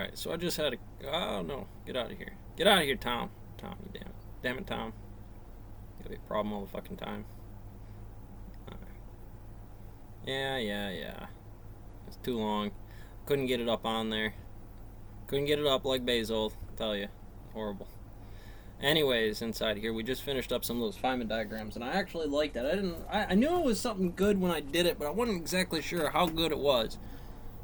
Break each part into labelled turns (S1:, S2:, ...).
S1: Alright, so I just had a... Oh, no. Get out of here. Get out of here, Tom. Tom, you damn it. Damn it, Tom. You got a problem all the fucking time. Alright. Yeah. It's too long. Couldn't get it up on there. Couldn't get it up like Bezos, I tell you. Horrible. Anyways, inside here, we just finished up some of those Feynman diagrams, and I actually liked it. I knew it was something good when I did it, but I wasn't exactly sure how good it was.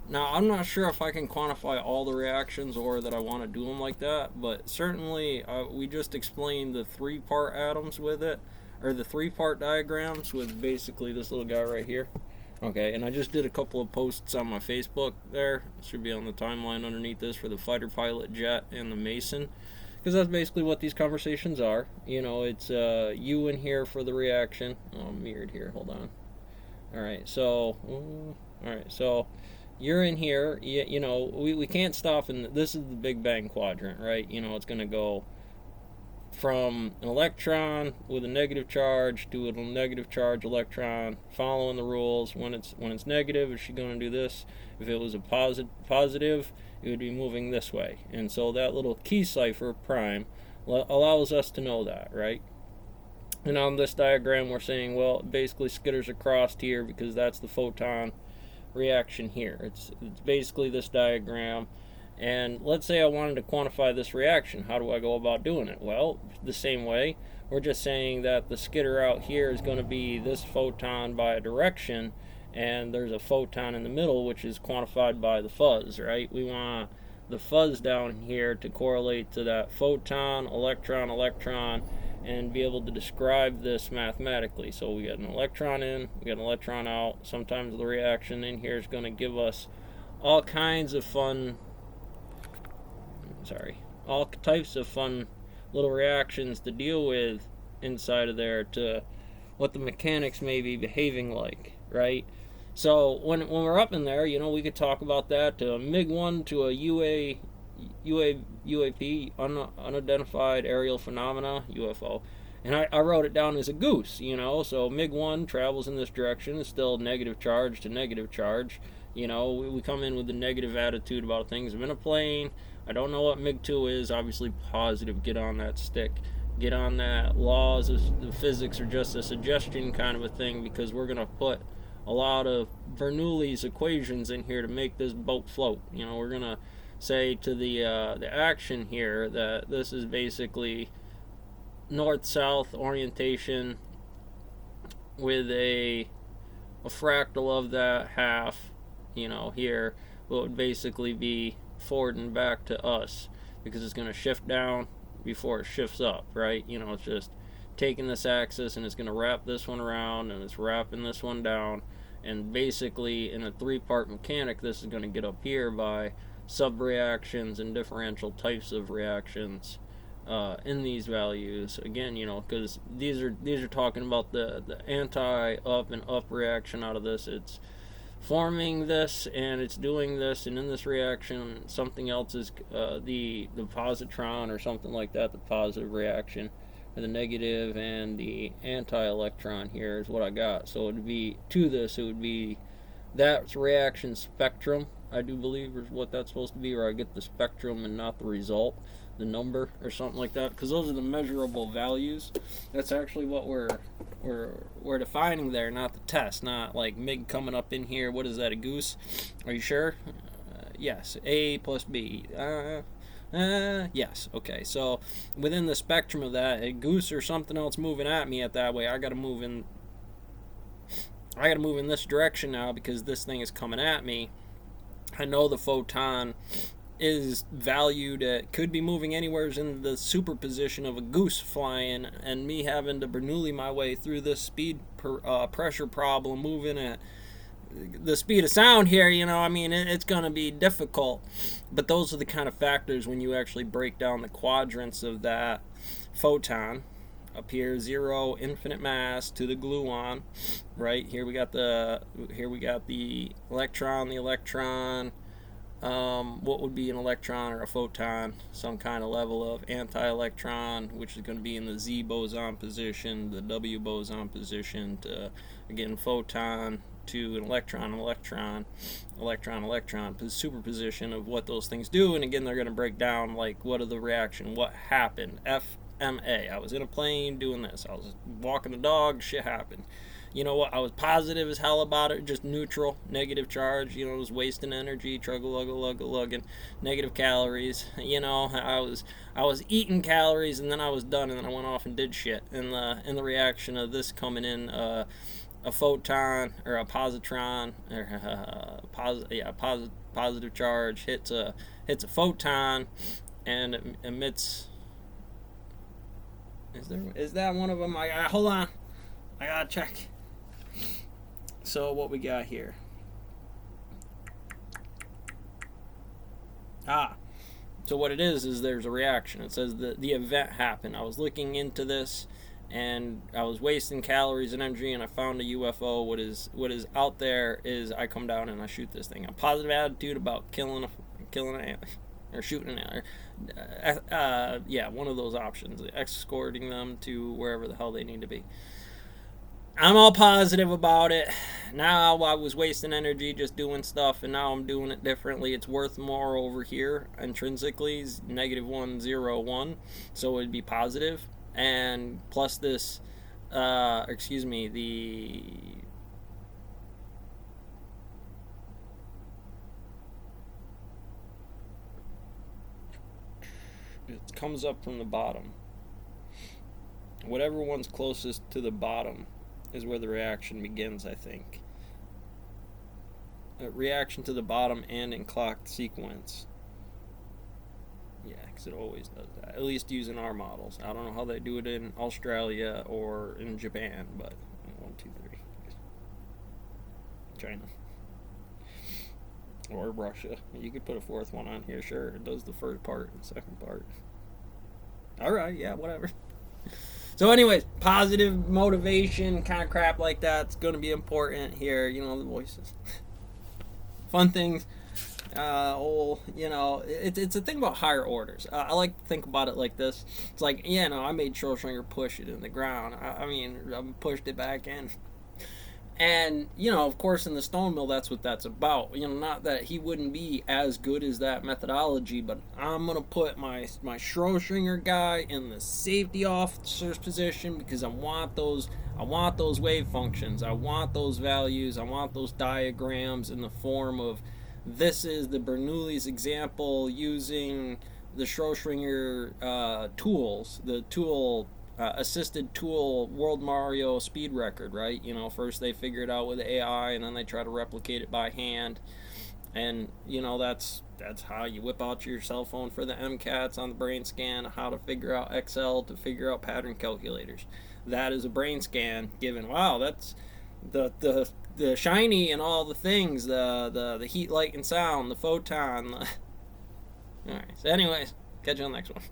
S1: Now, I'm not sure if I can quantify all the reactions or that I want to do them like that, but certainly we just explained the three-part atoms with it, or the three-part diagrams with basically this little guy right here. Okay, and I just did a couple of posts on my Facebook there. It should be on the timeline underneath this for the fighter pilot jet and the Mason, because that's basically what these conversations are. You know, it's you in here for the reaction. Oh, I'm mirrored here. Hold on. Alright, so... Alright, so... You're in here, you know, we can't stop in, this is the Big Bang quadrant, right? You know, it's going to go from an electron with a negative charge to a negative charge electron, following the rules. When it's negative, is she going to do this? If it was a positive, it would be moving this way. And so that little key cipher, prime, allows us to know that, right? And on this diagram, we're saying, well, it basically skitters across here because that's the photon reaction here. It's basically this diagram, and let's say I wanted to quantify this reaction. How do I go about doing it? Well, the same way. We're just saying that the skitter out here is going to be this photon by a direction, and there's a photon in the middle, which is quantified by the fuzz, right? We want the fuzz down here to correlate to that photon, electron, and be able to describe this mathematically. So we got an electron in, we got an electron out. Sometimes the reaction in here is going to give us all kinds of fun, all types of fun little reactions to deal with inside of there, to what the mechanics may be behaving like, right? So when we're up in there, you know, we could talk about that to a MiG-1 to a UAP, unidentified aerial phenomena, UFO. And I wrote it down as a goose, you know, so MiG-1 travels in this direction, it's still negative charge to negative charge. You know, we come in with the negative attitude about things. I'm in a plane, I don't know what MiG-2 is, obviously positive, get on that stick. Get on that. Laws of the physics are just a suggestion kind of a thing, because we're going to put a lot of Bernoulli's equations in here to make this boat float. You know, we're going to say to the action here that this is basically north-south orientation with a fractal of that half, you know, here, what would basically be forward and back to us, because it's going to shift down before it shifts up, right? You know, it's just taking this axis and it's going to wrap this one around and it's wrapping this one down, and basically in a three-part mechanic this is going to get up here by subreactions and differential types of reactions in these values. Again, you know, because these are talking about the anti-up and up reaction out of this. It's forming this and it's doing this, and in this reaction something else is the positron or something like that, the positive reaction, or the negative, and the anti-electron here is what I got. So it would be to this, it would be that reaction spectrum, I do believe, is what that's supposed to be, or I get the spectrum and not the result, the number or something like that, because those are the measurable values. That's actually what we're defining there, not the test, not like MiG coming up in here. What is that, a goose? Are you sure? Yes, A plus B. Yes. Okay, so within the spectrum of that, a goose or something else moving at me at that way, I gotta move in this direction now, because this thing is coming at me. I know the photon is valued at, could be moving anywhere in the superposition of a goose flying, and me having to Bernoulli my way through this speed pressure problem, moving at the speed of sound here, you know, I mean, it's going to be difficult. But those are the kind of factors when you actually break down the quadrants of that photon. Up here, 0, infinite mass, to the gluon, right? Here we got the electron, what would be an electron or a photon? Some kind of level of anti-electron, which is going to be in the Z boson position, the W boson position, to, again, photon, to an electron, superposition of what those things do. And again, they're going to break down like what are the reaction, what happened. FMA. I was in a plane doing this. I was walking the dog. Shit happened. You know what? I was positive as hell about it, just neutral, negative charge. You know, it was wasting energy, lugging, negative calories. You know, I was eating calories, and then I was done, and then I went off and did shit. And in the reaction of this coming in, a photon or a positron or positive charge hits a photon, and it emits. Is that one of them? Hold on, I gotta check. So what we got here? So what it is there's a reaction. It says that the event happened. I was looking into this, and I was wasting calories and energy, and I found a UFO. What is out there is I come down and I shoot this thing. A positive attitude about killing an alien, or shooting an alien. Yeah, one of those options. Escorting them to wherever the hell they need to be. I'm all positive about it. Now I was wasting energy just doing stuff, and now I'm doing it differently. It's worth more over here intrinsically, -101, so it'd be positive. And plus this, it comes up from the bottom. Whatever one's closest to the bottom is where the reaction begins, I think. A reaction to the bottom and in clocked sequence. Yeah, because it always does that. At least using our models. I don't know how they do it in Australia or in Japan, but 1, 2, 3. China. Or Russia. You could put a fourth one on here, sure. It does the first part and second part. Alright, yeah, whatever. So anyways, positive motivation, kind of crap like that's going to be important here. You know, the voices. Fun things. It's a thing about higher orders. I like to think about it like this. It's like, I made Schrodinger push it in the ground. I pushed it back in. And, of course, in the stone mill, that's what that's about. Not that he wouldn't be as good as that methodology, but I'm going to put my Schrodinger guy in the safety officer's position because I want those wave functions. I want those values. I want those diagrams in the form of, this is the Bernoulli's example using the Schrodinger tools, the tool assisted tool World Mario speed record, right? First they figure it out with AI, and then they try to replicate it by hand, and that's how you whip out your cell phone for the MCATs on the brain scan, how to figure out Excel to figure out pattern calculators. That is a brain scan given. Wow, that's the shiny and all the things, the heat, light, and sound, the photon. All right. So anyways, catch you on the next one.